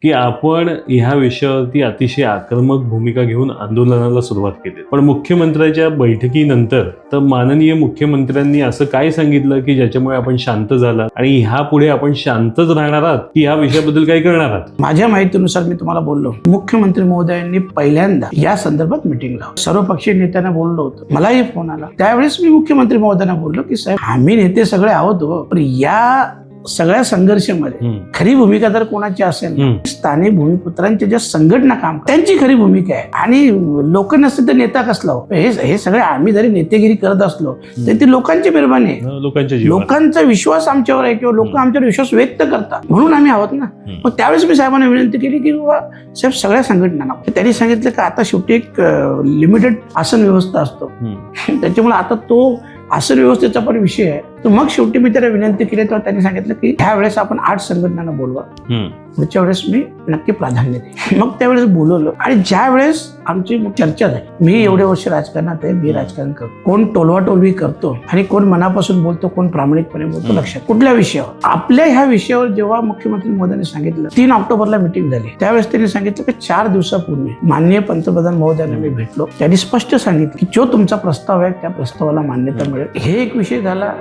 की आपण ह्या विषयावरती अतिशय आक्रमक भूमिका घेऊन आंदोलनाला सुरुवात केली. पण मुख्यमंत्र्याच्या बैठकीनंतर तर माननीय मुख्यमंत्र्यांनी असं काय सांगितलं की ज्याच्यामुळे आपण शांत झाला आणि ह्यापुढे आपण शांतच राहणार आहात की ह्या विषयाबद्दल काय करणार आहात? माझ्या माहितीनुसार मी तुम्हाला बोललो, मुख्यमंत्री महोदयांनी पहिल्यांदा या संदर्भात मीटिंग लावली. सर्वपक्षीय नेत्यांना बोललो होतो. मलाही फोन आला. त्यावेळेस मी मुख्यमंत्री महोदयांना बोललो की साहेब, आम्ही नेते सगळे आहोत हो, पण या सगळ्या संघर्षामध्ये खरी भूमिका जर कोणाची असेल, स्थानिक भूमिपुत्रांच्या ज्या संघटना काम त्यांची खरी भूमिका आहे. आणि लोक नसते तर नेता कसला हो? हे सगळे आम्ही जरी नेतेगिरी करत असलो तर ती लोकांची मेहरबानी आहे. लोकांचा विश्वास आमच्यावर आहे किंवा लोक आमच्यावर विश्वास व्यक्त करतात म्हणून आम्ही आहोत ना. मग त्यावेळेस मी साहेबांना विनंती केली की बाबा साहेब, सगळ्या संघटना. त्यांनी सांगितलं की आता शेवटी एक लिमिटेड आसन व्यवस्था असतो, त्याच्यामुळे आता तो आसन व्यवस्थेचा पण विषय आहे. तर मग शेवटी मी त्याला विनंती केली तेव्हा त्यांनी सांगितलं की ह्या वेळेस आपण 8 संघटनांना बोलवा, पुढच्या वेळेस मी नक्की प्राधान्य देईन. मग त्यावेळेस बोलवलं आणि ज्या वेळेस आमची चर्चा झाली, मी एवढे वर्ष राजकारणात आहे, मी राजकारण करतो, कोण टोलवाटोलवी करतो आणि कोण मनापासून बोलतो, कोण प्रामाणिकपणे बोलतो, लक्षात कुठल्या विषयावर. आपल्या ह्या विषयावर जेव्हा मुख्यमंत्री महोदयांनी सांगितलं, 3 ऑक्टोबरला मिटिंग झाली, त्यावेळेस त्यांनी सांगितलं की 4 दिवसापूर्वी माननीय पंतप्रधान महोदयांना मी भेटलो. त्यांनी स्पष्ट सांगितलं की जो तुमचा प्रस्ताव आहे त्या प्रस्तावाला मान्यता मिळेल. हे एक विषय झाला.